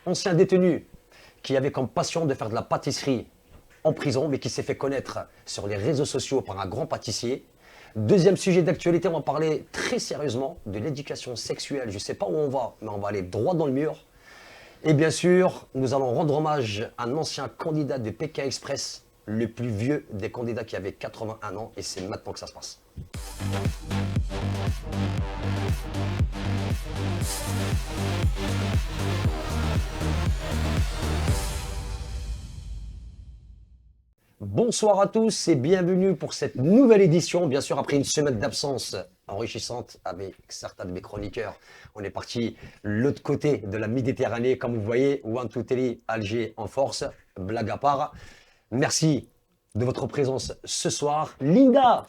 Ancien détenu qui avait comme passion de faire de la pâtisserie en prison, mais qui s'est fait connaître sur les réseaux sociaux par un grand pâtissier. Deuxième sujet d'actualité, on va parler très sérieusement de l'éducation sexuelle. Je ne sais pas où on va, mais on va aller droit dans le mur. Et bien sûr, nous allons rendre hommage à un ancien candidat de Pékin Express, le plus vieux des candidats qui avait 81 ans, et c'est maintenant que ça se passe. Bonsoir à tous et bienvenue pour cette nouvelle édition. Bien sûr, après une semaine d'absence enrichissante avec certains de mes chroniqueurs, on est parti l'autre côté de la Méditerranée. Comme vous voyez, One Two Three, Alger en force, blague à part. Merci de votre présence ce soir. Linda,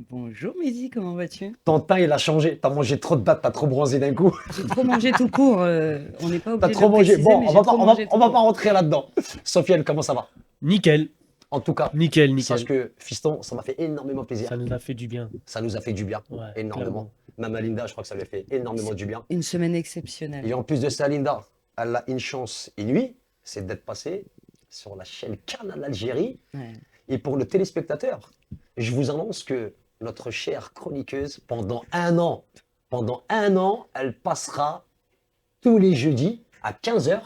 Bonjour Mehdi, comment vas-tu? ton teint il a changé. T'as mangé trop de dates, t'as trop bronzé d'un coup. J'ai trop mangé tout court, on n'est pas T'as obligé de trop le mangé. préciser, Bon, mais on j'ai va trop pas, mangé tout on va court. pas rentrer là-dedans. Sofiane, comment ça va? Nickel, En tout cas, nickel, sache nickel. que fiston, ça m'a fait énormément plaisir. Ça nous a fait du bien. Ça nous a fait du bien, Ouais, énormément. Même à Linda, je crois que ça lui a fait énormément du bien. Une semaine exceptionnelle. Et en plus de ça, Linda, elle a une chance inouïe, c'est d'être passée sur la chaîne Canal Algérie. Ouais. Et pour le téléspectateur, je vous annonce que notre chère chroniqueuse, pendant un an, elle passera tous les jeudis à 15h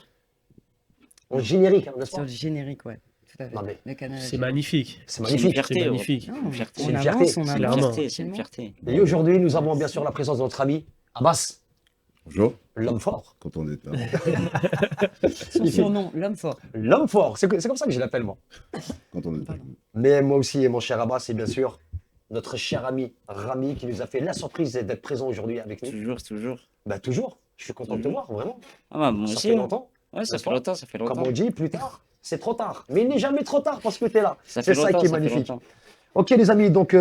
en générique, hein, n'est-ce Sur pas? le générique, ouais. Tout à fait. Non, mais Le canal C'est Algérie. magnifique. c'est C'est une magnifique. fierté, C'est ouais. magnifique. Non, Fierté. C'est on une avance, fierté. on C'est avance. une Clairement. fierté, c'est une fierté. Et aujourd'hui, nous avons bien sûr la présence de notre ami Abbas, Bonjour, l'homme fort. content d'être là. Son surnom, l'homme fort. L'homme fort, c'est comme ça que je l'appelle moi. Content d'être là. Pardon. Mais moi aussi, et mon cher Abbas, c'est bien sûr notre cher ami Rami qui nous a fait la surprise d'être présent aujourd'hui avec nous. Toujours, toujours. Bah toujours, je suis content de te voir, vraiment. Ah bah, moi Ça aussi. fait hein. longtemps. Ouais, ça N'est-ce fait pas? longtemps, ça fait Comme longtemps. on dit, plus tard, c'est trop tard. Mais il n'est jamais trop tard parce que tu es là. Ça C'est fait ça longtemps, qui est ça fait magnifique. longtemps. Ok les amis, donc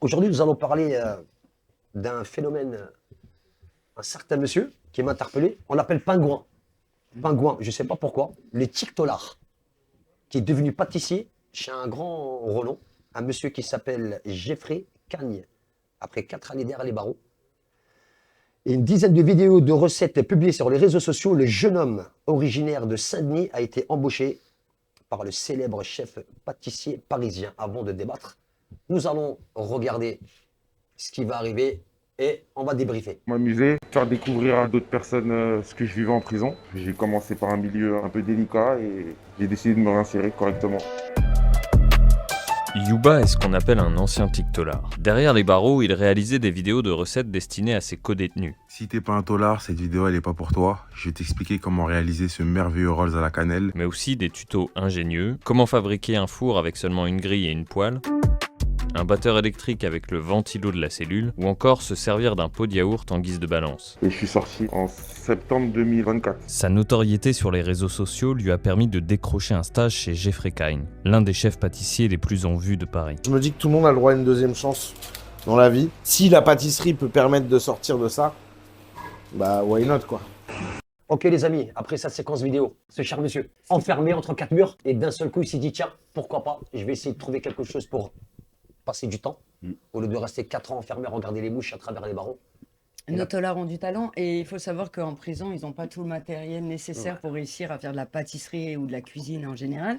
aujourd'hui nous allons parler d'un phénomène, un certain monsieur qui m'a interpellé. On l'appelle Pingouin. Pingouin, je ne sais pas pourquoi. Le tic-tolard, qui est devenu pâtissier chez un grand renom, un monsieur qui s'appelle Geoffrey Cagne, après 4 années derrière les barreaux. Et une dizaine de vidéos de recettes publiées sur les réseaux sociaux, le jeune homme originaire de Saint-Denis a été embauché par le célèbre chef pâtissier parisien. Avant de débattre, nous allons regarder ce qui va arriver et on va débriefer. M'amuser, faire découvrir à d'autres personnes ce que je vivais en prison. J'ai commencé par un milieu un peu délicat et j'ai décidé de me réinsérer correctement. Yuba est ce qu'on appelle un ancien tic-tolard. Derrière les barreaux, il réalisait des vidéos de recettes destinées à ses co-détenus. Si t'es pas un tolard, cette vidéo elle est pas pour toi. Je vais t'expliquer comment réaliser ce merveilleux rolls à la cannelle. Mais aussi des tutos ingénieux, comment fabriquer un four avec seulement une grille et une poêle, un batteur électrique avec le ventilo de la cellule, ou encore se servir d'un pot de yaourt en guise de balance. Et je suis sorti en septembre 2024. Sa notoriété sur les réseaux sociaux lui a permis de décrocher un stage chez Geoffrey Cagne, l'un des chefs pâtissiers les plus en vue de Paris. Je me dis que tout le monde a le droit à une deuxième chance dans la vie. Si la pâtisserie peut permettre de sortir de ça, bah why not quoi. Ok les amis, après cette séquence vidéo, ce cher monsieur, enfermé entre 4 murs, et d'un seul coup il s'est dit tiens, pourquoi pas, je vais essayer de trouver quelque chose pour passer du temps, au lieu de rester 4 ans enfermé à regarder les mouches à travers les barreaux. Nos tolards ont du talent et il faut savoir qu'en prison, ils n'ont pas tout le matériel nécessaire pour réussir à faire de la pâtisserie ou de la cuisine en général.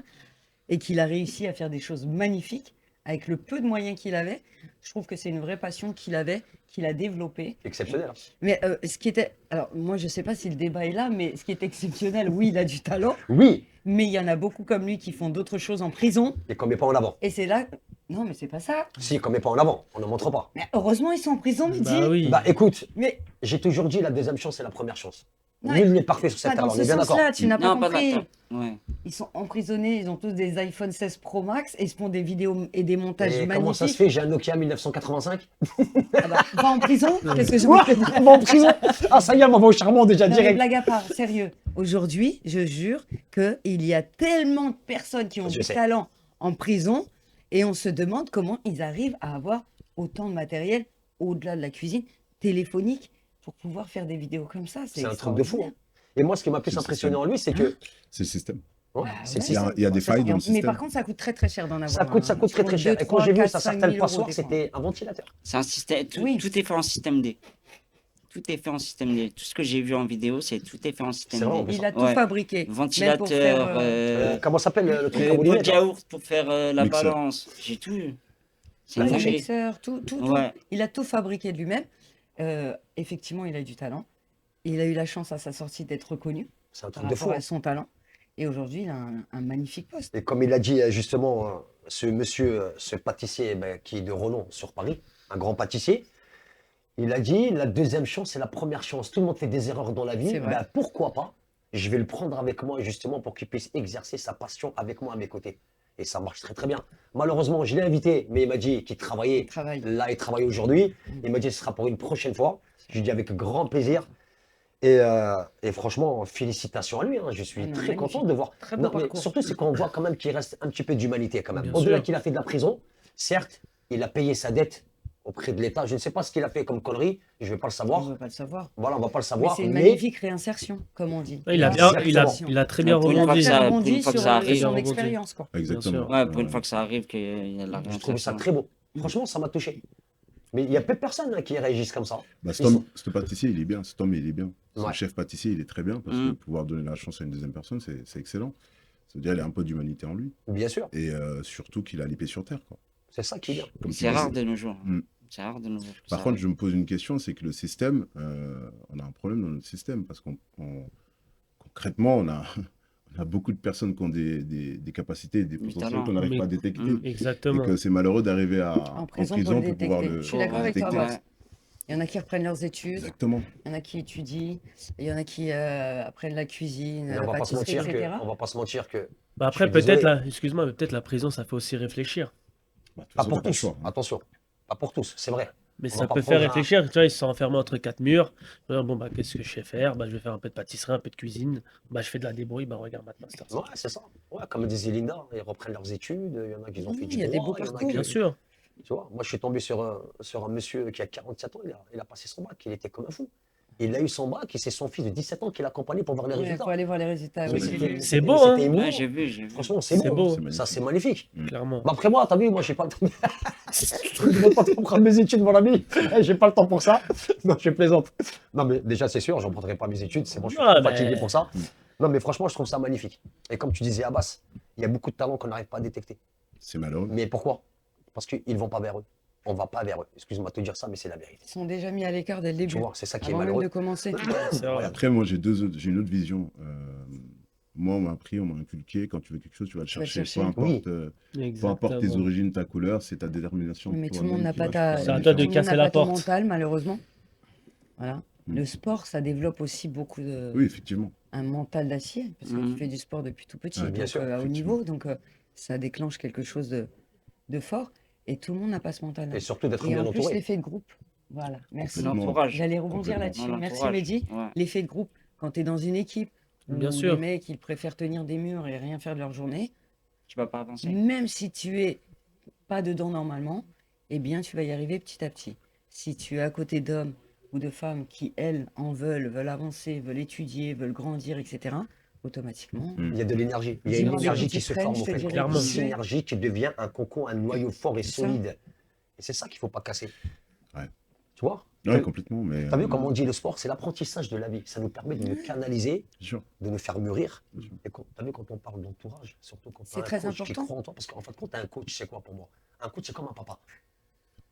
Et qu'il a réussi à faire des choses magnifiques avec le peu de moyens qu'il avait. Je trouve que c'est une vraie passion qu'il avait, qu'il a développée. Exceptionnel. Mais ce qui était... Alors, moi, je ne sais pas si le débat est là, mais ce qui est exceptionnel, oui, il a du talent. Oui, Mais il y en a beaucoup comme lui qui font d'autres choses en prison. et qu'on met pas en avant. Et c'est là... Non, mais c'est pas ça. Si, qu'on met pas en avant, on ne montre pas. Mais heureusement, ils sont en prison, Mehdi. Bah oui. Bah écoute, Mais j'ai toujours dit la deuxième chance c'est la première chance. Non, Nul n'est parfait sur cette pas terre, dans on ce est bien d'accord. sens-là, tu n'as pas Non, pas compris. d'accord. Ouais. Ils sont emprisonnés, ils ont tous des iPhone 16 Pro Max et ils se font des vidéos et des montages Et magnifiques. comment ça se fait? J'ai un Nokia 1985. Ah bah, va en prison. Qu'est-ce que je Quoi? peux te dire? Bon, en prison. Ah ça y est, mon beau charmant déjà Non, mais direct. blague à part, sérieux. Aujourd'hui, je jure qu'il y a tellement de personnes qui ont Je du sais. talent en prison et on se demande comment ils arrivent à avoir autant de matériel au-delà de la cuisine téléphonique pour pouvoir faire des vidéos comme ça. C'est un truc de fou. extraordinaire. Et moi, ce qui m'a plus C'est le impressionné en lui, c'est Hein? que. C'est le système. Ouais, Bah c'est le ouais. système. Il y a des failles dans le Mais système. par contre, ça coûte très très cher d'en avoir. Ça coûte un. très très cher. Deux, Et quand trois, j'ai vu quatre, sa 5 certaine 000 euros, passoire, des fois. c'était un ventilateur. C'est un système, tout, Oui. tout est fait en système D. Tout est fait en système D. Tout ce que j'ai vu en vidéo, tout est fait en système C'est vrai, D. Il a tout Ouais. fabriqué. Ventilateur, Comment s'appelle le truc à le pot moulinet, de là yaourt pour faire la Mixeur. balance. J'ai tout eu. C'est La Le fourchette. mixeur, tout. Ouais. Il a tout fabriqué de lui-même. Effectivement, il a du talent. Il a eu la chance à sa sortie d'être reconnu C'est un par truc de fou. rapport hein. à son talent. Et aujourd'hui, il a un magnifique poste. Et comme il a dit justement, ce monsieur, ce pâtissier qui est de renom sur Paris, un grand pâtissier, il a dit la deuxième chance, c'est la première chance. Tout le monde fait des erreurs dans la vie. C'est vrai. Ben, pourquoi pas? Je vais le prendre avec moi justement pour qu'il puisse exercer sa passion avec moi à mes côtés. Et ça marche très très bien. Malheureusement, je l'ai invité, mais il m'a dit qu'il travaillait. Il travaille. Là, il travaille aujourd'hui. Il m'a dit que ce sera pour une prochaine fois. Je lui ai dit avec grand plaisir. Et franchement, félicitations à lui. hein. Je suis Ah non, très magnifique. content de voir. Très beau Non, mais parcours. surtout, c'est qu'on voit quand même qu'il reste un petit peu d'humanité quand même. Bien Au-delà sûr. qu'il a fait de la prison, certes, il a payé sa dette auprès de l'État. Je ne sais pas ce qu'il a fait comme connerie. Je ne vais pas le On savoir. ne veut pas le savoir. Voilà, on ne va pas le Mais savoir. c'est une Mais magnifique réinsertion, comme on dit. Il a, Exactement. il a très bien Pour une fois rebondi. que Il a ça- rebondi pour une fois que sur ça arrive. son Rebondi. expérience, quoi. Exactement. sûr. Ouais, pour une fois que ça arrive, qu'il y a de la je trouve ça réinsertion. très beau. Franchement, ça m'a touché. Mais il y a peu de personnes qui réagissent comme ça. Bah, Ils sont- ce pâtissier, il est bien. Cet homme, il est bien. Son Ouais. chef pâtissier, il est très bien parce que pouvoir donner la chance à une deuxième personne, c'est excellent. Ça veut dire qu'il a un peu d'humanité en lui. Bien sûr, Et surtout qu'il a les pieds sur terre. Quoi. c'est ça qui est bien. Comme tu C'est rare disais. de nos jours. Mm. C'est rare de nos jours. que Par ça contre, arrive. je me pose une question, c'est que le système, on a un problème dans notre système parce concrètement, on a beaucoup de personnes qui ont des capacités, des potentiels talent. qu'on n'arrive Mais- pas à détecter. Mm. Exactement. Et que c'est malheureux d'arriver En prison pour le pouvoir détecter. le Je suis d'accord avec toi, détecter. Abbas. Il y en a qui reprennent leurs études, Exactement. il y en a qui étudient, il y en a qui apprennent la cuisine, Mais la on va pas se pâtisserie, mentir etc. on va pas se mentir que Bah après, Je suis peut-être désolé. excuse-moi, mais peut-être la prison, ça fait aussi réfléchir. Bah, de toute pas façon, pour t'as pas le tous. choix, hein. Attention, pas pour tous, c'est vrai. Mais On ça va pas peut faire prendre un- réfléchir. Tu vois, ils se sont enfermés entre quatre murs. Ils vont dire, bon, bah, qu'est-ce que je sais faire? Bah, je vais faire un peu de pâtisserie, un peu de cuisine. Bah, je fais de la débrouille. Bah, regarde maintenant. c'est ça. Ouais, c'est ça. Ouais, comme disait Linda, ils reprennent leurs études. Il y en a qui ont fait Oui, du il y a des droit, beaux il y en a parcours. qui- Bien sûr. Tu vois, moi, je suis tombé sur un monsieur qui a 47 ans, il a passé son bac, il était comme un fou. Il a eu son bac et c'est son fils de 17 ans qui l'a accompagné pour voir les Il résultats. faut aller voir les résultats. Mais oui, c'est- j'ai vu. c'est beau, hein. c'était émouvant. Ouais, j'ai vu. Franchement, c'est C'est beau. beau. Ça, c'est magnifique. Clairement. Bah, après moi, t'as vu, moi, j'ai pas le temps. Je n'ai pas le temps pour prendre mes études, mon ami. J'ai pas le temps pour ça. Non, je plaisante. Non, mais déjà, c'est sûr, j'en prendrai pas mes études. C'est bon, je suis Ah, trop fatigué mais- pour ça. Non, mais franchement, je trouve ça magnifique. Et comme tu disais, Abbas, il y a beaucoup de talents qu'on n'arrive pas à détecter. C'est malheureux. Mais pourquoi? Parce qu'ils vont pas vers eux. On va pas vers eux. Excuse-moi de te dire ça, mais c'est la vérité. Ils sont déjà mis à l'écart dès le Tu début, vois, c'est ça qui est avant même malheureux. de commencer. C'est vrai. Après, moi, j'ai une autre vision. Moi, on m'a appris, on m'a inculqué, quand tu veux quelque chose, tu vas le Tu vas le chercher. chercher. Peu importe tes Exactement. origines, ta couleur, c'est ta détermination. Mais tout le toi-même monde n'a qui pas va ta, faire C'est à la toi de tout le monde casser n'a la pas ton porte. mental, malheureusement. Voilà. Mm. Le sport, ça développe aussi beaucoup de Oui, effectivement. un mental d'acier, parce que Mhm. tu fais du sport depuis tout petit, Ouais, bien donc, sûr, à haut effectivement. niveau, donc ça déclenche quelque chose de fort, et tout le monde n'a pas ce mental-là. Et surtout d'être Et bien en plus, entouré. l'effet de groupe. Voilà, merci. Complètement. L'entourage. J'allais rebondir Complètement. là-dessus. Non, Merci l'entourage. Mehdi. Ouais. L'effet de groupe, quand tu es dans une équipe où Bien sûr. les mecs ils préfèrent tenir des murs et rien faire de leur journée, Tu vas pas avancer. même si tu es pas dedans normalement, eh bien tu vas y arriver petit à petit. Si tu es à côté d'hommes ou de femmes qui, elles, en veulent avancer, veulent étudier, veulent grandir, etc., automatiquement, Il y a de l'énergie. Il y a une Dis-moi énergie ce que qui tu se freines, forme. je En te fait, dirai clairement. qui Une tu es. énergie qui devient un cocon, un noyau fort et C'est ça. solide. Et c'est ça qu'il ne faut pas casser. Ouais. Tu vois? Ouais, complètement. Mais, Tu as vu, comme on dit, le sport, c'est l'apprentissage de la vie. Ça nous permet de nous canaliser, bien sûr. de nous faire mûrir. Bien sûr. Et tu as vu, quand on parle d'entourage, surtout quand tu C'est as un très coach qui important. croit en toi, parce qu'en fin de compte, un coach, c'est quoi pour moi? Un coach, c'est comme un papa.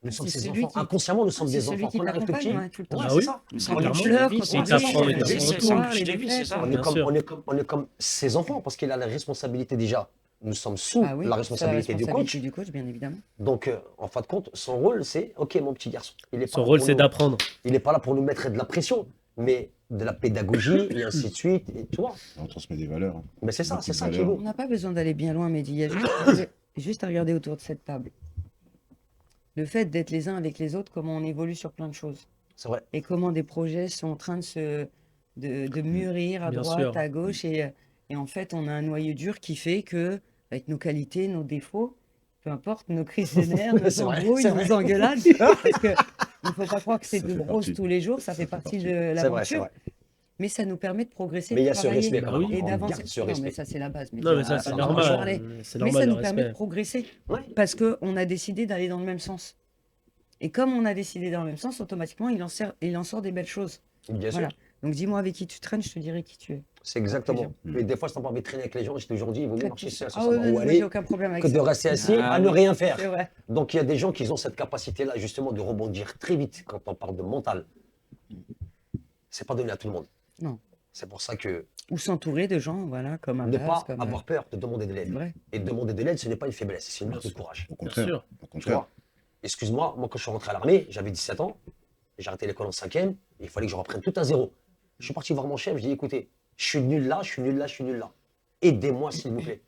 Nous sommes C'est ses celui enfants. qui- Inconsciemment, nous sommes c'est des celui enfants. qui Quand on arrive tout t'accompagne, petit, ouais, tout le temps. ouais, Ah c'est oui. ça. C'est Quand un tu clairement. pleures, quand Il on t'apprend, rit, il quand t'apprend. tu C'est souffles, ça, les je t'ai vu, défaites, c'est ça. On Bien est, comme, sûr. on est comme ses enfants, parce qu'il a la responsabilité déjà. Nous sommes sous Ah oui, la c'est responsabilité du coach. du coach, bien évidemment. Donc, en fin de compte, son rôle, c'est OK, mon petit garçon. Il est pas Son là rôle, pour c'est nous- d'apprendre. Il n'est pas là pour nous mettre de la pression, mais de la pédagogie, et ainsi de suite. Et, tu vois? On transmet des valeurs. hein. Mais c'est ça, Beaucoup c'est de ça qui est valeurs. beau. On n'a pas besoin d'aller bien loin, Mehdi. Il y a juste à regarder autour de cette table. Le fait d'être les uns avec les autres, comment on évolue sur plein de choses. C'est vrai. Et comment des projets sont en train de mûrir à Bien droite, sûr. à gauche. Et en fait, on a un noyau dur qui fait que, avec nos qualités, nos défauts, peu importe, nos crises de nerfs, nos C'est vrai, embrouilles, c'est vrai. nos engueulades, parce que il ne faut pas croire que c'est Ça de fait rose partie. tous les jours, ça fait fait partie partie. de C'est vrai, c'est l'aventure. vrai. Mais ça nous permet de progresser, Mais il y de a ce travailler respect quand même. et On d'avancer. garde ce Non, mais respect. ça, c'est la base. Non, mais ça, Ah, c'est ça, on en normal. parlait. C'est Mais ça normal, le nous permet de respect. progresser Ouais. parce qu'on a décidé d'aller dans le même sens. Et comme on a décidé dans le même sens, automatiquement, il en sort des belles choses. Bien sûr. Voilà. Donc dis-moi avec qui tu traînes, je te dirai qui tu es. C'est exactement. plaisir. Mais des fois, si t'as pas envie de traîner avec les gens, j'ai toujours dit, il vaut mieux marcher seul sans Ah oui, savoir où moi, j'ai aller aucun problème avec que de ça. rester assis Ah à ne oui. rien faire. C'est vrai. Donc il y a des gens qui ont cette capacité-là justement de rebondir très vite quand on parle de mental. C'est pas donné à tout le monde. Non. C'est pour ça que Ou s'entourer de gens, voilà, comme ne Abbas, pas comme, avoir peur de demander de c'est l'aide. vrai. Et demander de l'aide, ce n'est pas une faiblesse, c'est une marque de Bien sûr. courage. Au Bien contraire. sûr. Au Tu contraire. vois, excuse-moi, moi quand je suis rentré à l'armée, j'avais 17 ans, j'ai arrêté l'école en 5e, il fallait que je reprenne tout à zéro. Je suis parti voir mon chef, je dis écoutez, je suis nul là, je suis nul là, je suis nul là. Aidez-moi s'il vous plaît.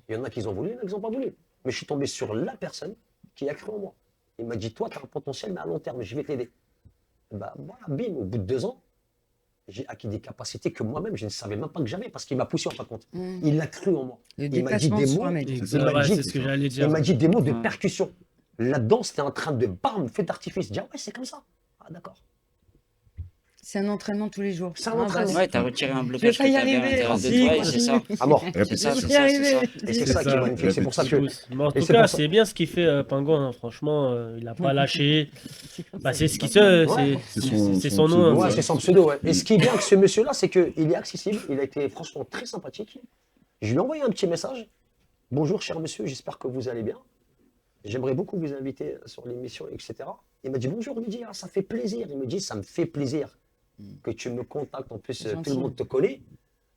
Il y en a qui ont voulu, il y en a qui n'ont pas voulu. Mais je suis tombé sur la personne qui a cru en moi. Il m'a dit toi, tu as un potentiel, mais à long terme, je vais t'aider. Bah voilà, bim, au bout de 2 ans, j'ai acquis des capacités que moi-même, je ne savais même pas que j'avais parce qu'il m'a poussé en fin de compte. Il a cru en moi. Le Il m'a dit dépassement des de mots. soi, mec. C'est Il ça. m'a Ouais, dit- c'est ce que j'allais dire. Il m'a dit des mots de Ouais. percussion. Là-dedans, c'était en train de bam, feu d'artifice. Je dis, ah ouais, c'est comme ça. Ah d'accord. C'est un entraînement tous les jours. C'est un Hein, entraînement. Bas Ouais, t'as retiré un Je vais blocage pas que y t'avais à arriver. l'intérieur de Si, toi et c'est ça. À mort. C'est ça, Répétition. c'est Je vais y ça, arriver. c'est ça. Et c'est C'est ça qui est ça. magnifique. C'est pour ça que. Mais en Et tout c'est cas, pour ça- c'est bien ce qu'il fait Pingouin, hein. Franchement, il n'a pas lâché. Bah, c'est ce qui se. Ouais. C'est son nom. pseudo, Ouais, hein. c'est son pseudo. Ouais. Et ce qui est bien avec ce monsieur-là, c'est qu'il est accessible. Il a été franchement très sympathique. Je lui ai envoyé un petit message. Bonjour, cher monsieur, j'espère que vous allez bien. J'aimerais beaucoup vous inviter sur l'émission, etc. Il m'a dit bonjour, il me dit, ah, ça fait plaisir. Il me dit, ça me fait plaisir que tu me contactes. En plus, C'est tout gentil. le monde te connaît.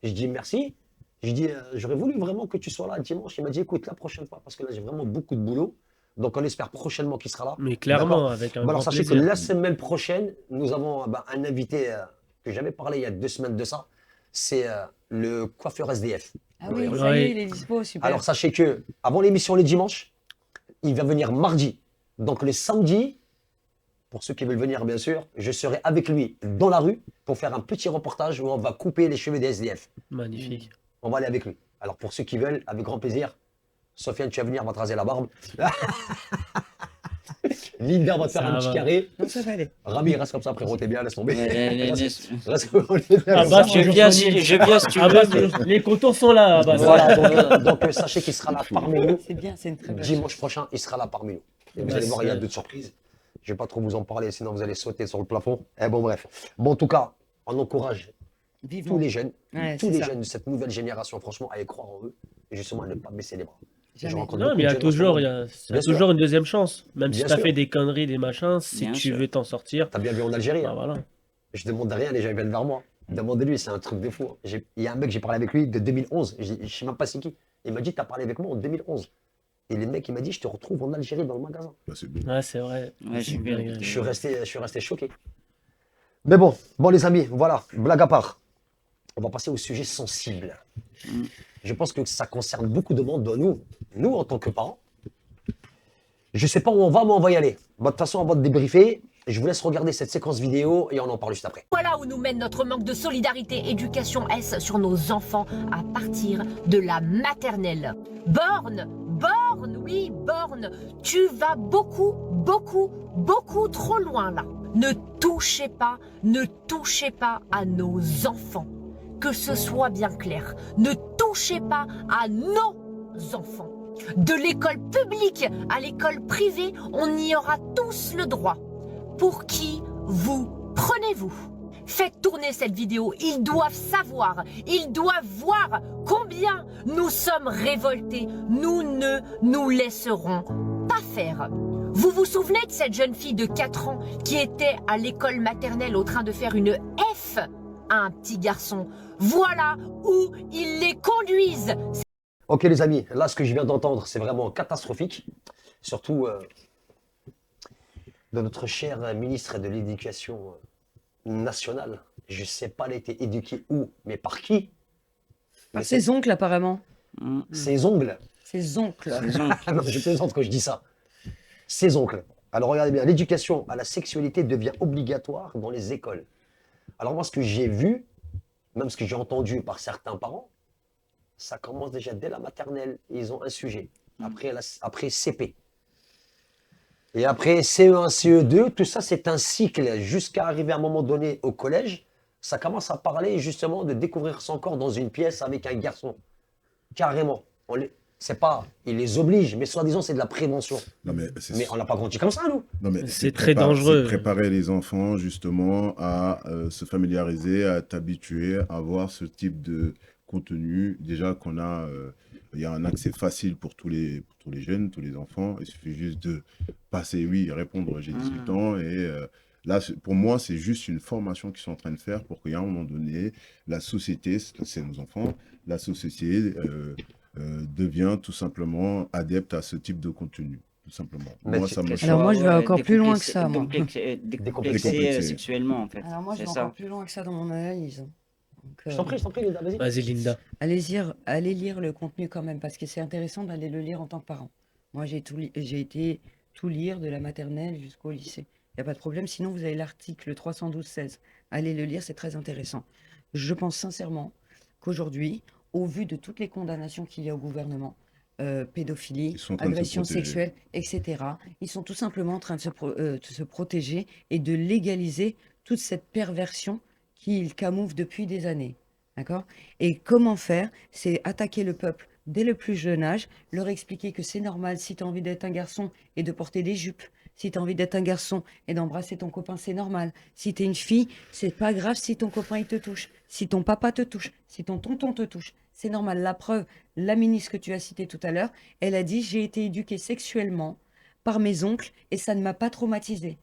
Je dis merci. Je dis, j'aurais voulu vraiment que tu sois là dimanche. Il m'a dit, écoute, la prochaine fois, parce que là, j'ai vraiment beaucoup de boulot. Donc, on espère prochainement qu'il sera là. Mais clairement, D'accord. avec un Bon, alors, grand sachez que plaisir. la semaine prochaine, nous avons un invité que j'avais parlé il y a 2 semaines de ça. C'est le coiffeur SDF. Ah oui, Ouais. ça y est, il est dispo, super. Alors, sachez que avant l'émission le dimanche, il va venir mardi. Donc, le samedi, pour ceux qui veulent venir, bien sûr, je serai avec lui dans la rue pour faire un petit reportage où on va couper les cheveux des SDF. Magnifique. On va aller avec lui. Alors, pour ceux qui veulent, avec grand plaisir, Sofiane, tu vas venir, on va te raser la barbe. Linda va te faire Ça un petit va. carré. Non, ça va aller. Rami, reste comme ça, frérot, t'es bien, laisse tomber. Reste comme Ah, ça. bah, Je viens si tu Ah, bah, veux. les contours sont là. Bah, Voilà, donc, sachez qu'il sera là parmi nous. C'est bien, c'est une très belle Dimanche prochain, il sera là parmi nous. Et vous Ouais, allez voir, il y a c'est- d'autres surprises. Je ne vais pas trop vous en parler, sinon vous allez sauter sur le plafond. Eh bon, bref. Bon, en tout cas, on encourage Vivement. tous les jeunes, Ouais, tous c'est les ça. jeunes de cette nouvelle génération, franchement, à y croire en eux. Et justement, à ne pas baisser les bras. Je Jamais. rencontre Non, beaucoup mais il y de a jeunes en ce toujours, moment. il y a Bien sûr. toujours une deuxième chance. Même si Bien tu as sûr. fait des conneries, des machins, si Bien tu sûr. veux t'en sortir, T'as bien vu en Algérie. bah hein. voilà. Je demande rien, les gens ils viennent vers moi. Demandez-lui, c'est un truc de fou. hein. Il y a un mec, j'ai parlé avec lui de 2011. Je ne sais même pas c'est qui. Il m'a dit, t'as parlé avec moi en 2011. Et le mec, il m'a dit, je te retrouve en Algérie dans le magasin. Bah, c'est bon. Ouais, c'est vrai. Ouais, j'ai vu. Je suis resté choqué. Mais bon, les amis, voilà, blague à part. On va passer au sujet sensible. Je pense que ça concerne beaucoup de monde, nous en tant que parents. Je ne sais pas où on va, mais on va y aller. Bon, de toute façon, on va te débriefer. Je vous laisse regarder cette séquence vidéo et on en parle juste après. Voilà où nous mène notre manque de solidarité éducation S sur nos enfants à partir de la maternelle. Borne, oui, borne, tu vas beaucoup trop loin là. Ne touchez pas à nos enfants. Que ce soit bien clair, ne touchez pas à nos enfants. De l'école publique à l'école privée, on y aura tous le droit. Pour qui vous prenez-vous? Faites tourner cette vidéo, ils doivent savoir, ils doivent voir combien nous sommes révoltés. Nous ne nous laisserons pas faire. Vous vous souvenez de cette jeune fille de 4 ans qui était à l'école maternelle au train de faire une F à un petit garçon? Voilà où ils les conduisent. Ok les amis, là ce que je viens d'entendre, c'est vraiment catastrophique. Surtout de notre cher ministre de l'Éducation nationale. Je ne sais pas, elle a été éduquée où, mais par qui? Par ses oncles, apparemment. Ses ongles. Ses oncles. Non, je plaisante quand je dis ça. Ses oncles. Alors regardez bien, l'éducation à la sexualité devient obligatoire dans les écoles. Alors moi, ce que j'ai vu, même ce que j'ai entendu par certains parents, ça commence déjà dès la maternelle. Ils ont un sujet. Après CP. Et après CE1, CE2, tout ça, c'est un cycle jusqu'à arriver à un moment donné au collège. Ça commence à parler justement de découvrir son corps dans une pièce avec un garçon. Carrément. c'est pas, ils les obligent, mais soi-disant c'est de la prévention. Non, mais Mais on n'a pas grandi comme ça, nous. Non, mais C'est très dangereux. c'est préparer les enfants justement à se familiariser, à t'habituer à voir ce type de contenu. Déjà qu'on a, il y a un accès facile pour tous les jeunes, tous les enfants. Il suffit juste de passer, oui, répondre, j'ai 18 ans. Et là, pour moi, c'est juste une formation qu'ils sont en train de faire pour qu'à un moment donné, la société, c'est nos enfants, la société devient tout simplement adepte à ce type de contenu. Tout simplement. Mais Moi, c'est- ça me Alors moi, je vais encore plus loin que Décomplexer- ça, moi. décomplexer sexuellement, en fait. Alors moi, je C'est vais ça. encore plus loin que ça dans mon analyse. Donc, Je t'en prie, Linda, vas-y. Vas-y, Linda. allez lire le contenu quand même, parce que c'est intéressant d'aller le lire en tant que parent. Moi, j'ai été tout lire de la maternelle jusqu'au lycée. Il n'y a pas de problème. Sinon, vous avez l'article 312-16. Allez le lire, c'est très intéressant. Je pense sincèrement qu'aujourd'hui, au vu de toutes les condamnations qu'il y a au gouvernement, pédophilie, Ils sont en train de se agression protéger. sexuelle, etc., ils sont tout simplement en train de se protéger et de légaliser toute cette perversion qu'ils camouflent depuis des années. D'accord? Et comment faire? C'est attaquer le peuple dès le plus jeune âge, leur expliquer que c'est normal si tu as envie d'être un garçon et de porter des jupes. Si tu as envie d'être un garçon et d'embrasser ton copain, c'est normal. Si tu es une fille, c'est pas grave si ton copain il te touche, si ton papa te touche, si ton tonton te touche. C'est normal. La preuve, la ministre que tu as citée tout à l'heure, elle a dit j'ai été éduquée sexuellement par mes oncles et ça ne m'a pas traumatisée.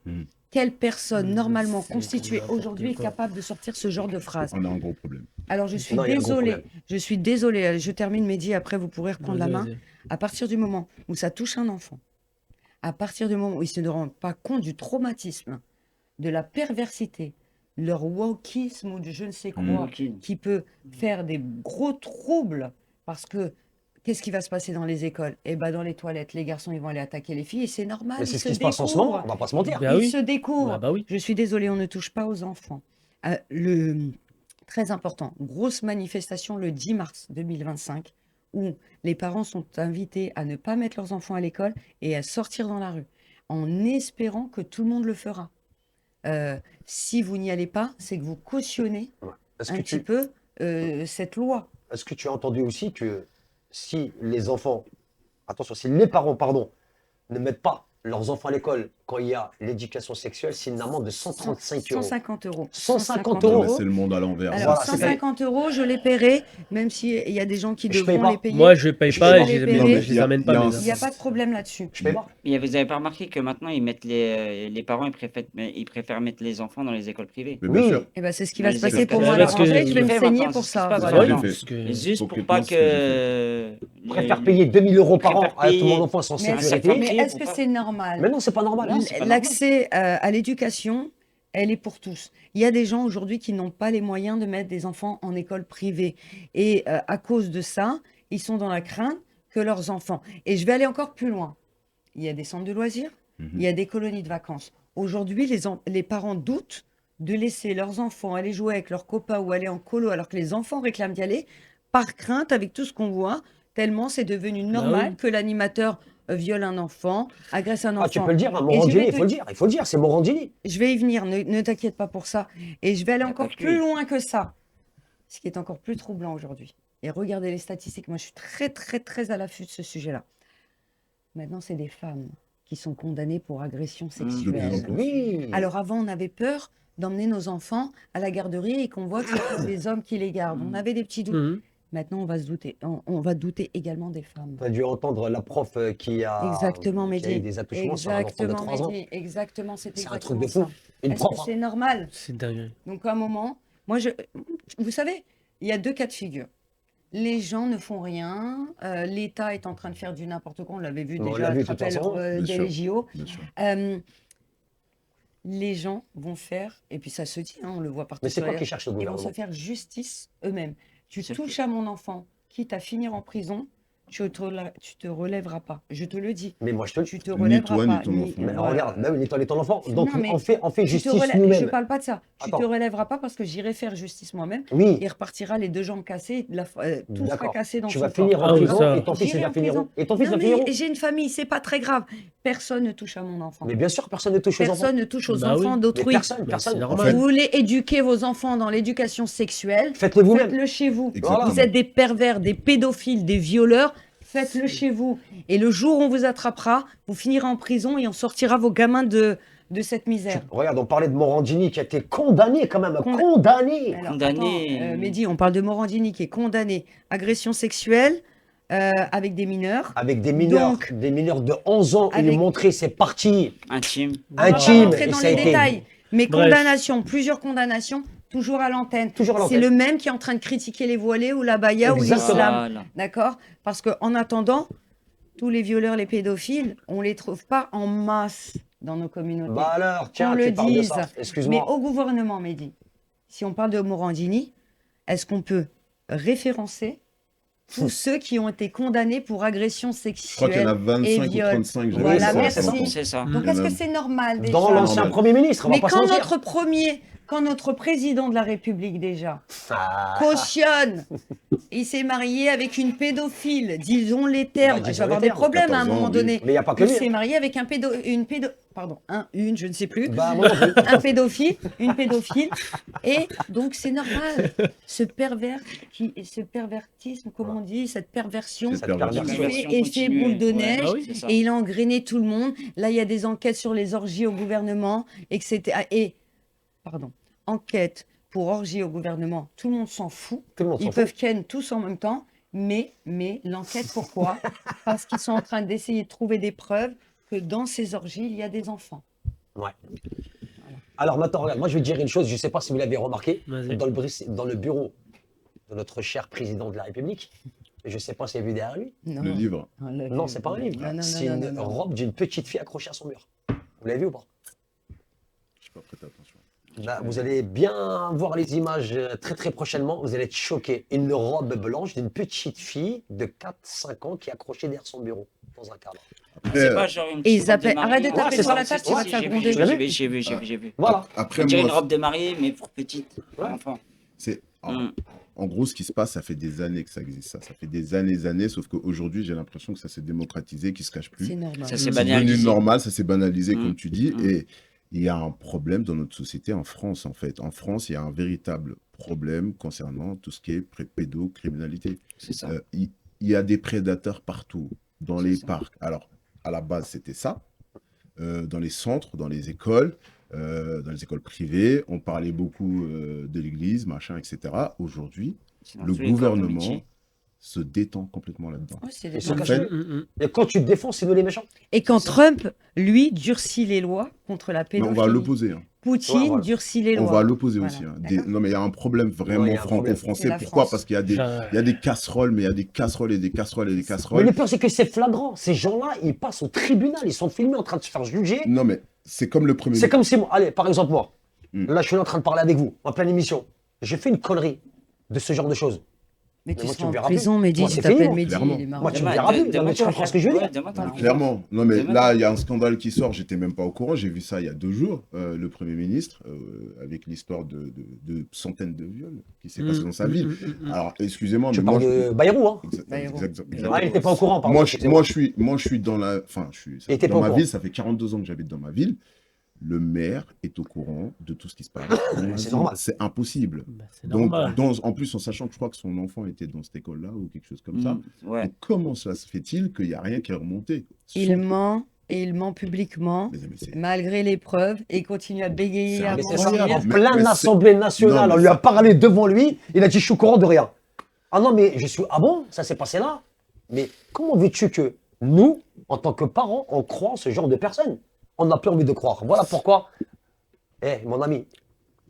Quelle personne normalement c'est constituée n'importe aujourd'hui est quoi. capable de sortir ce genre de phrase? On a un gros problème. Alors je suis Non, il y a un gros désolée, problème. je suis désolée, je termine Mehdi, après vous pourrez reprendre la main. Vas-y. À partir du moment où ça touche un enfant, à partir du moment où il ne se rend pas compte du traumatisme, de la perversité, leur wokisme ou de je ne sais quoi, qui peut faire des gros troubles, parce que qu'est-ce qui va se passer dans les écoles? Eh ben dans les toilettes, les garçons ils vont aller attaquer les filles et c'est normal. Mais ils c'est ce qui se passe en ce découvrent. moment, on va pas se mentir. Bah Ils oui. se découvrent. Ah bah oui. Je suis désolée, on ne touche pas aux enfants. Très important, grosse manifestation le 10 mars 2025 où les parents sont invités à ne pas mettre leurs enfants à l'école et à sortir dans la rue en espérant que tout le monde le fera. Si vous n'y allez pas, c'est que vous cautionnez Est-ce un que petit tu, peu cette loi. est-ce que tu as entendu aussi que si les enfants, attention, si les parents, pardon, ne mettent pas leurs enfants à l'école quand il y a l'éducation sexuelle, c'est une amende de 135 euros. 150 euros. 150 Non, euros. mais c'est le monde à l'envers. Alors, Voilà, c'est 150 euros, je les paierai, même s'il y a des gens qui Je paye devront pas. les payer. Moi, je paye Je pas vais et les je payer. les, je les amène Il y a pas. un- mes Il n'y a enfants. pas de problème là-dessus. Je paye pas. Mais vous n'avez pas remarqué que maintenant, ils mettent les parents, ils préfèrent mettre les enfants dans les écoles privées. Mais bien Oui. sûr. Et ben, c'est ce qui Mais va se c'est passer parce pour que- moi à parce la que rentrée. Je vais me fait saigner maintenant, pour c'est ce qui ça. se passe. Voilà. Voilà. J'ai fait. Parce que- Juste pour Concrètement, pas ce que j'ai que. Je préfère payer 2000 euros par an préfère à payer- mon enfant sans Mais sécurité. mais est-ce que c'est normal? Mais non, c'est pas normal. Non, c'est pas normal. L'accès à l'éducation, elle est pour tous. Il y a des gens aujourd'hui qui n'ont pas les moyens de mettre des enfants en école privée. Et à cause de ça, ils sont dans la crainte que leurs enfants. Et je vais aller encore plus loin. Il y a des centres de loisirs, il y a des colonies de vacances. Aujourd'hui, les parents doutent de laisser leurs enfants aller jouer avec leurs copains ou aller en colo alors que les enfants réclament d'y aller, par crainte avec tout ce qu'on voit, tellement c'est devenu normal oui. que l'animateur viole un enfant, agresse un enfant. Ah, tu peux le dire, hein, Et je Morandini, vais il te- faut le dire. Il faut le dire, c'est Morandini. Je vais y venir, ne t'inquiète pas pour ça. Et je vais aller Y a encore pas que plus lui. loin que ça. Ce qui est encore plus troublant aujourd'hui. Et regardez les statistiques. Moi, je suis très, très, très à l'affût de ce sujet-là. Maintenant, c'est des femmes qui sont condamnées pour agression De plus en sexuelle. plus. Oui. Alors avant, on avait peur d'emmener nos enfants à la garderie et qu'on voit que c'est des hommes qui les gardent. On avait des petits doutes. Mhm. Maintenant, on va se douter. On va douter également des femmes. Tu as dû entendre la prof qui a, Exactement, qui a eu Mehdi. des attouchements sur un enfant de Exactement, 3 ans. Mehdi. Exactement, c'est C'est un exactement truc de fou. ça. Une Est-ce que prof. hein. c'est normal? C'est dingue. Donc à un moment, vous savez, il y a deux cas de figure. Les gens ne font rien, l'État est en train de faire du n'importe quoi, on l'avait vu Mais on déjà, l'a vu je de toute rappelle, façon, bien dès sûr. les JO. Bien sûr. Les gens vont faire, et puis ça se dit, hein, on le voit partout Mais c'est sur quoi les qui cherche le ils vont se gouvernement? faire justice eux-mêmes. Tu C'est touches à mon enfant, quitte à finir en prison, tu te relèveras pas. Je te le dis, Mais moi, je te le tu te Ni relèveras toi, ni pas. ton enfant. Mais voilà. regarde, même ni toi ni ton enfant. Donc Non, mais on fait Tu te justice relèves- Je nous-mêmes. parle pas de ça. Tu Attends. te relèveras pas parce que j'irai faire justice moi-même. Oui, Il repartira les deux jambes cassées, tout d'accord. fracassé dans Tu son vas corps. finir en Ah oui, prison ça. et ton fils il J'irai va en finir où? prison. Et ton fils Non, va finir où? mais j'ai une famille, c'est pas très grave. Personne ne touche à mon enfant. Mais bien sûr, personne ne touche aux enfants. Personne ne touche aux Bah oui. enfants Mais d'autrui. personne, Mais personne. c'est En normal. fait, Vous voulez éduquer vos enfants dans l'éducation sexuelle, faites-le vous-même. faites-le chez vous. Exactement. Vous êtes des pervers, des pédophiles, des violeurs, faites-le chez vous. Et le jour où on vous attrapera, vous finirez en prison et on sortira vos gamins de cette misère. Regarde, on parlait de Morandini qui a été condamné quand même, condamné. Alors, Condamné. attends, Mehdi, on parle de Morandini qui est condamné. Agression sexuelle avec des mineurs. Avec des mineurs, Donc, des mineurs de 11 ans, il avec- lui montrait ses parties Intime. On va pas intimes. rentrer et dans ça a les été- détails. Mais Bref. condamnation, plusieurs condamnations, toujours à l'antenne. Toujours à C'est l'antenne. le même qui est en train de critiquer les voilés ou la baya ou Exactement. l'islam. Voilà. D'accord? Parce qu'en attendant, tous les violeurs, les pédophiles, on ne les trouve pas en masse dans nos communautés. Bah alors, tiens, Qu'on tu le parles de dise. ça. Mais Excuse-moi. au gouvernement, Mehdi, si on parle de Morandini, est-ce qu'on peut référencer tous ceux qui ont été condamnés pour agression Je crois qu'il y en a sexuelle 25 et ou viol? 35. j'avais Voilà, ça, merci. c'est C'est ça. Donc, Il y en est-ce a- que c'est normal déjà? Dans l'ancien normal. Premier ministre, on va Mais pas se quand mentir. quand notre président de la République déjà Ah. cautionne, il s'est marié avec une pédophile, disons les termes, Bah, il disons va avoir les des termes. problèmes à un 14 ans, moment oui. donné. Mais il n'y a pas que Il lui. s'est hein. marié avec je ne sais plus, Bah, moi non plus. un pédophile, une pédophile, et donc c'est normal. Ce pervertisme, comment on dit, cette perversion, Cette Cette perversion. qui Perversion fait effet continue. boule de Ouais. neige, Ah oui. C'est ça. et il a engrainé tout le monde. Là, il y a des enquêtes sur les orgies au gouvernement, etc. Enquête pour orgie au gouvernement, tout le monde s'en fout. Tout le monde s'en Ils fout. peuvent ken tous en même temps, mais l'enquête, pourquoi? Parce qu'ils sont en train d'essayer de trouver des preuves que dans ces orgies, il y a des enfants. Ouais. Alors maintenant, regarde, moi je vais te dire une chose, je ne sais pas si vous l'avez remarqué, Vas-y. dans le bureau de notre cher président de la République, je ne sais pas si vous avez vu derrière lui. Non, Le livre. Non, c'est pas un livre. Non, non, C'est non, une non, non. robe d'une petite fille accrochée à son mur. Vous l'avez vu ou pas? Je sais pas prêté attention. Bah, vous allez bien voir les images très très prochainement, vous allez être choqués. Une robe blanche d'une petite fille de 4-5 ans qui est accrochée derrière son bureau, dans un cadre. Après, C'est pas genre une Et petite ils robe de appellent- mariée. arrête de Ouais, taper c'est sur ça. la table, Si, tu vas si, te faire j'ai gronder. vu, j'ai vu. Voilà. après On dirait une moi, robe de mariée, mais pour petite. Ouais. Enfant. c'est Mm. en gros ce qui se passe, ça fait des années que ça existe. Ça fait des années, sauf qu'aujourd'hui j'ai l'impression que ça s'est démocratisé, qu'il se cache plus. C'est normal. Ça C'est s'est devenu banalisé. normal, ça s'est banalisé, comme tu dis. Mm. Et il y a un problème dans notre société en France, en fait. En France, il y a un véritable problème concernant tout ce qui est pédocriminalité. C'est ça. Il y a des prédateurs partout, dans C'est les ça. parcs. Alors, à la base, c'était ça. Dans les centres, dans les écoles privées, on parlait beaucoup de l'église, machin, etc. Aujourd'hui, C'est dans le tous les corps de gouvernement métier. se détend complètement là-dedans. Ouais, c'est Et des se En cache fait, plus. Et quand tu te défends, c'est nous les méchants. Et quand Trump, lui, durcit les lois contre la mais on pédophilie, va à l'opposé. Hein. Poutine Ouais, voilà. durcit les On lois. va à l'opposé Voilà, aussi. Hein. d'accord. Non, mais il y a un problème vraiment Ouais, il y a un problème. C'est franco-français. la Pourquoi? France. Parce qu'il y a des casseroles, mais il y a des casseroles et des casseroles et des Mais casseroles. le pire, c'est que c'est flagrant. Ces gens-là, ils passent au tribunal, ils sont filmés en train de se faire juger. Non, mais c'est comme le premier C'est comme si, moi, allez, par exemple, moi, Mm. là, je suis là en train de parler avec vous, en pleine émission. J'ai fait une connerie de ce genre de choses. Mais tu moi, tu seras me en verras prison, Mehdi, Moi, tu c'est t'appelles fini, Mehdi, clairement. il est marrant. Moi, tu me Demain, verras plus. demain, Non, mais tu t'auras- comprends ce que je veux dire. Ouais, demain, t'auras- Clairement. Non, mais Demain, là, il y a un scandale qui sort. J'étais même pas au courant. J'ai vu ça il y a 2 jours. Le Premier ministre, avec l'histoire de centaines de viols qui s'est passé dans sa ville. Alors, excusez-moi, Tu mais moi, parles de Bayrou, hein? Bayrou. Ah, il n'était pas au courant, pardon. Moi, excusez-moi. je suis dans la. Enfin, Et t'es pas dans au ma courant. ville. Ça fait 42 ans que j'habite dans ma ville. Le maire est au courant de tout ce qui se passe. dans la C'est ville. normal. C'est impossible. Bah, c'est Donc, normal. en plus, en sachant que je crois que son enfant était dans cette école-là ou quelque chose comme ça. Mm. Ouais. Donc, comment ça se fait-il qu'il n'y a rien qui est remonté? Il ment, et il ment publiquement, Mais c'est- malgré les preuves, et il continue à bégayer, C'est à Mais c'est ça, incroyable. en mentir. Mais pleine c'est- Assemblée nationale, Non, mais on lui a c'est- parlé devant lui, il a dit je suis au courant de rien. Ah non, mais je suis. Ah bon, ça s'est passé là? Mais comment veux-tu que nous, en tant que parents, on croit en ce genre de personnes? On n'a plus envie de croire. Voilà pourquoi, mon ami,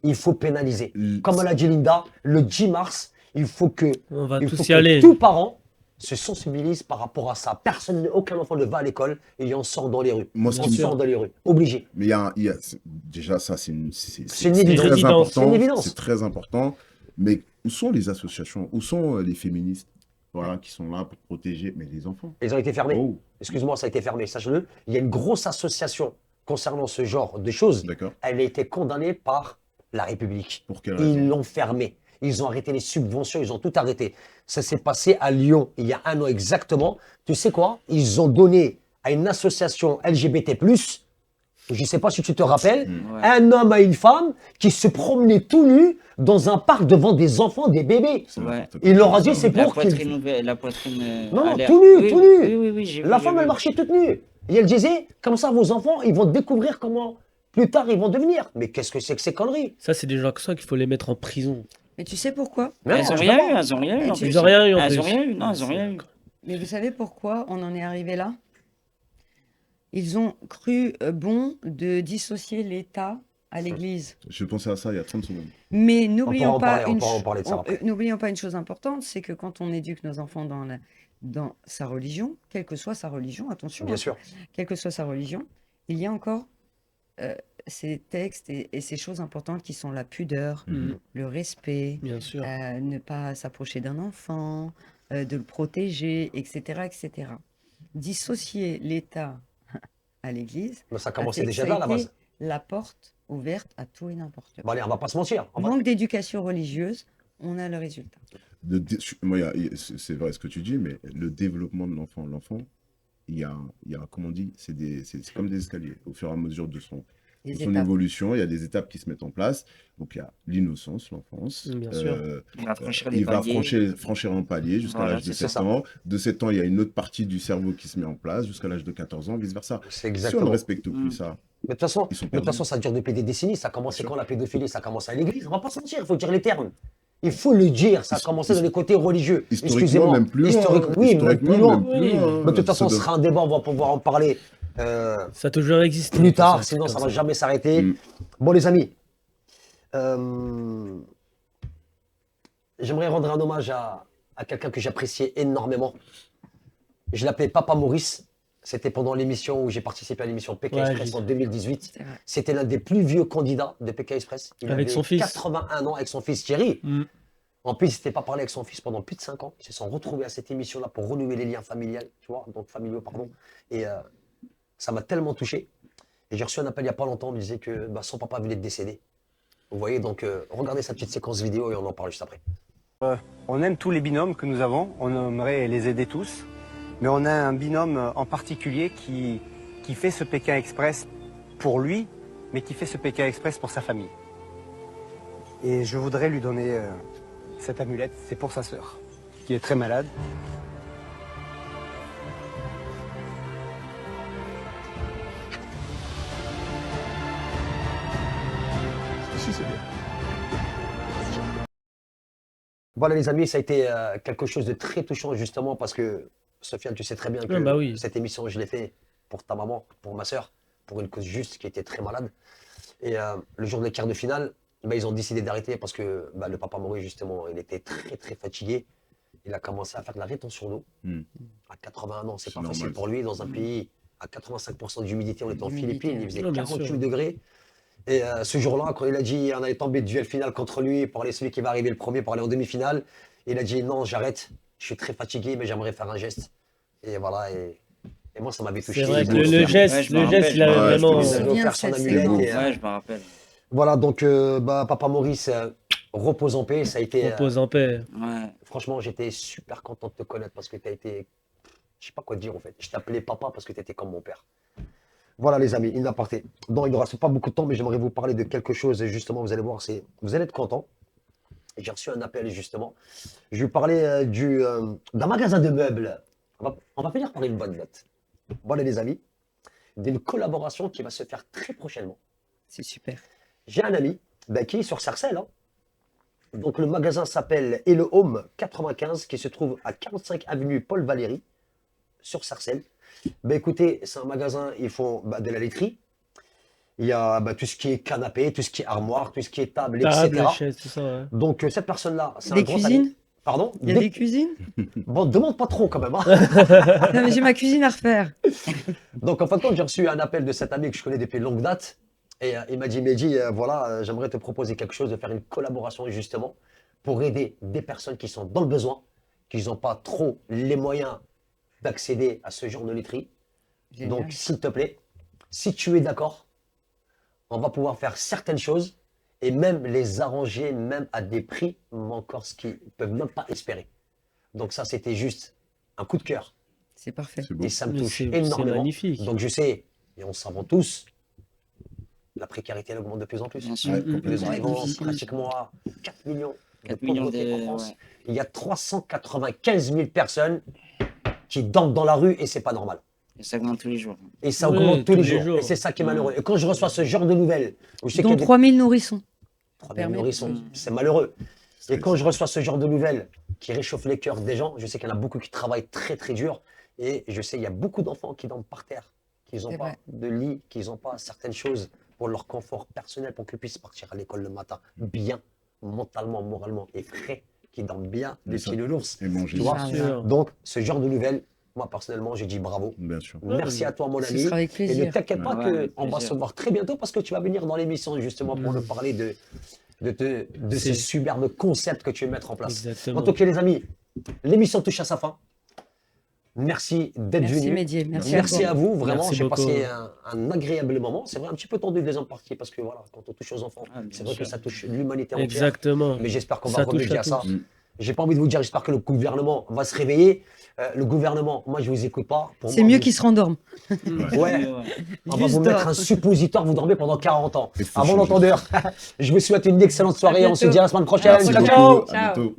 il faut pénaliser. Comme l'a dit Linda, le 10 mars, il faut que, On va il faut tous y que aller. tout parent se sensibilise par rapport à ça. Personne, aucun enfant ne va à l'école et on sort dans les rues. Moi, ce On qui me- sort dans les rues. Obligé. Mais déjà, ça, c'est une évidence. très C'est important. une évidence. C'est très important. Mais où sont les associations? Où sont les féministes, voilà, qui sont là pour protéger les enfants? Ils ont été fermés. Oh, Excuse-moi, ça a été fermé, sache-le. Il y a une grosse association concernant ce genre de choses. d'accord. Elle a été condamnée par la République. Pour quelle raison? Ils l'ont fermée. Ils ont arrêté les subventions, ils ont tout arrêté. Ça s'est passé à Lyon il y a 1 an exactement. Tu sais quoi? Ils ont donné à une association LGBT+, Je ne sais pas si tu te rappelles, Ouais. un homme et une femme qui se promenaient tout nus dans un parc devant des enfants, des bébés. C'est Ouais. n'importe quoi. Il leur a dit, Ça, c'est La pour qu'ils... poitrine ouverte, la poitrine Non, à non, l'air. tout nu, Oui, tout nu. Oui, oui, oui, j'ai vu, La j'ai femme, elle vu. marchait toute nue. Et elle disait, comme ça, vos enfants, ils vont découvrir comment, plus tard, ils vont devenir. Mais qu'est-ce que c'est que ces conneries? Ça, c'est des gens comme ça qu'il faut les mettre en prison. Mais tu sais pourquoi? Mais Elles non, ont je rien sais eu, pas. elles ont rien eu en Ils plus. ont rien eu en Elles ont plus. rien eu, non, elles ont rien eu. Mais vous savez pourquoi on en est arrivé là? Ils ont cru bon de dissocier l'État à l'Église. Je pensais à ça il y a 30 secondes. Mais pourra n'oublions en pas parler, on une pourra en ch- parler de ça on- après. n'oublions pas une chose importante, c'est que quand on éduque nos enfants dans sa religion, quelle que soit sa religion, attention, Bien hein, sûr. quelle que soit sa religion, il y a encore ces textes et ces choses importantes qui sont la pudeur, Mhm. le respect, Bien sûr. ne pas s'approcher d'un enfant, de le protéger, etc., etc. Dissocier l'État à l'Église Mais ça a commençait fait que déjà ça là, a à la été base. la porte ouverte à tout et n'importe quoi. Bon, allez, on va pas se mentir. Manque d'éducation religieuse, on a le résultat. Moi, c'est vrai ce que tu dis, mais le développement de l'enfant, il y a, comme on dit, c'est comme des escaliers. Au fur et à mesure de son Les son étapes. évolution, il y a des étapes qui se mettent en place. Donc, il y a l'innocence, l'enfance. Bien sûr. Il va franchir des Il va paliers. franchir un palier jusqu'à Voilà, l'âge de c'est 7 ans. De 7 ans, il y a une autre partie du cerveau qui se met en place jusqu'à l'âge de 14 ans, vice-versa. C'est Si on ne exactement. respecte plus Mm. ça, Mais de toute façon, ils sont mais de toute perdus. façon, ça dure depuis des décennies. Ça a commencé Bien sûr. quand la pédophilie, ça a commencé à l'église. On va pas se mentir, il faut dire les termes. Il faut le dire, ça a His- commencé his- dans les côtés religieux. Historiquement, Excusez-moi. même plus loin. Oui, même plus loin. Oui. Mais de toute façon, ce Ça sera un débat, on va pouvoir en parler Ça a toujours existé. plus tout tard, ça, sinon comme ça va jamais s'arrêter. Mm. Bon, les amis, euh, j'aimerais rendre un hommage à quelqu'un que j'appréciais énormément. Je l'appelais Papa Maurice. C'était pendant l'émission où j'ai participé à l'émission Pékin Ouais, Express j'ai- en 2018. C'est vrai. C'était l'un des plus vieux candidats de Pékin Express. Il Avec avait son fils. 81 ans avec son fils Thierry. Mm. En plus, il ne s'était pas parlé avec son fils pendant plus de 5 ans. Ils se sont retrouvés à cette émission-là pour renouer les liens familiaux, tu vois, donc familiaux, pardon. Et ça m'a tellement touché. Et j'ai reçu un appel il n'y a pas longtemps, on me disait que son papa venait de décéder. Vous voyez, donc regardez cette petite séquence vidéo et on en parle juste après. On aime tous les binômes que nous avons, on aimerait les aider tous, mais on a un binôme en particulier qui fait ce Pékin Express pour lui, mais qui fait ce Pékin Express pour sa famille. Et je voudrais lui donner cette amulette, c'est pour sa sœur, qui est très malade. Si, c'est bien. Voilà les amis, ça a été quelque chose de très touchant justement parce que, Sofiane, tu sais très bien que Ah bah oui. cette émission, je l'ai fait pour ta maman, pour ma soeur, pour une cause juste qui était très malade. Et le jour des quarts de finale, ils ont décidé d'arrêter parce que le papa Maurice, justement, il était très très fatigué. Il a commencé à faire de la rétention d'eau. Mm. À 81 ans, c'est C'est pas facile normal. pour lui. Dans un pays à 85% d'humidité, on était en D'humidité, Philippines, il faisait ouais, bien 48 sûr. degrés. Et ce jour-là, quand il a dit, on allait tomber duel final contre lui pour aller celui qui va arriver le premier pour aller en demi-finale, il a dit non, j'arrête, je suis très fatigué, mais j'aimerais faire un geste. Et voilà, et moi ça m'avait touché. C'est vrai Il que voulait le faire- geste, Ouais, je me le geste, rappelle. il avait Ouais, vraiment. il me avait souviens offert de son cette amulette. séquence. Et, Ouais, je me rappelle. voilà, donc papa Maurice, repose en paix, ça a été. Repose en paix. Ouais. Franchement, j'étais super content de te connaître parce que tu as été. Je sais pas quoi te dire en fait. Je t'appelais papa parce que tu étais comme mon père. Voilà les amis, il n'a pas été. Donc il ne reste pas beaucoup de temps, mais j'aimerais vous parler de quelque chose et justement, vous allez voir, vous allez être content. J'ai reçu un appel justement. Je vais vous parler d'un magasin de meubles. On va finir par une bonne note. Voilà les amis, d'une collaboration qui va se faire très prochainement. C'est super. J'ai un ami qui est sur Sarcelles. Hein. Donc le magasin s'appelle Hello Home 95 qui se trouve à 45 avenue Paul Valéry sur Sarcelles. Écoutez, c'est un magasin, ils font de la laiterie. Il y a tout ce qui est canapé, tout ce qui est armoire, tout ce qui est table, Table, etc. chaise, tout ça. Ouais. Donc cette personne-là, c'est un Des grand cuisines? ami. Pardon? Il y a des cuisines? Bon, demande pas trop quand même. Hein. Non, mais j'ai ma cuisine à refaire. Donc en fin de compte, j'ai reçu un appel de cet ami que je connais depuis longue date. Et il m'a dit, Mehdi, voilà, j'aimerais te proposer quelque chose, de faire une collaboration justement pour aider des personnes qui sont dans le besoin, qui n'ont pas trop les moyens d'accéder à ce genre de laiterie. Génial. Donc s'il te plaît, si tu es d'accord, on va pouvoir faire certaines choses et même les arranger même à des prix encore ce qu'ils ne peuvent même pas espérer. Donc ça, c'était juste un coup de cœur. C'est parfait. C'est beau. Et ça me Mais touche c'est énormément. magnifique. Donc je sais, et on s'en tous, la précarité elle augmente de plus en plus. Bien sûr. Ouais, complètement. Nous arrivons difficile. pratiquement à 4 millions de 4 millions pauvreté en de. France. Ouais. Il y a 395 000 personnes qui dorment dans la rue et c'est pas normal. Et ça augmente tous les jours. Et ça Oui, augmente tous les jours. jours. Et c'est ça qui est malheureux. Et quand je reçois ce genre de nouvelles, où je sais qu'il y Dont a des 3000 nourrissons. 3 000 permet- nourrissons, c'est malheureux. Et quand je reçois ce genre de nouvelles qui réchauffent les cœurs des gens, je sais qu'il y en a beaucoup qui travaillent très très dur. Et je sais qu'il y a beaucoup d'enfants qui dorment par terre, qui n'ont C'est pas vrai. de lit, qui n'ont pas certaines choses pour leur confort personnel, pour qu'ils puissent partir à l'école le matin bien, mentalement, moralement et frais, qui dorment bien, des Mais ça- petits nounours. Et manger. Tu vois Bien sûr. Donc, ce genre de nouvelles, moi personnellement, j'ai dit bravo. Bien sûr. Merci à toi, mon Ce ami. sera avec Et ne plaisir. t'inquiète pas Ouais, avec qu'on va plaisir. se voir très bientôt parce que tu vas venir dans l'émission justement pour nous parler de ce C'est- superbe concept que tu veux mettre en place. Exactement. En tout cas, les amis, l'émission touche à sa fin. Merci d'être Merci venu. Médier, merci à vous, vraiment. Merci J'ai beaucoup. passé un agréable moment. C'est vrai, un petit peu tendu deuxième partie parce que voilà, quand on touche aux enfants, Ah, bien c'est vrai que sûr. ça touche l'humanité entière. Exactement. Mais j'espère qu'on va Ça touche remédier à à ça. tous. J'ai pas envie de vous dire, j'espère que le gouvernement va se réveiller. Le gouvernement, moi je vous écoute pas. Pour C'est moi, mieux vous- qu'ils se rendorment. Ouais. On va Juste vous mettre dors. un suppositoire, vous dormez pendant 40 ans. Il faut Avant changer. l'entendeur, je vous souhaite une excellente soirée. On se bientôt. dit à la semaine prochaine. À la Ciao, prochaine. ciao. À bientôt.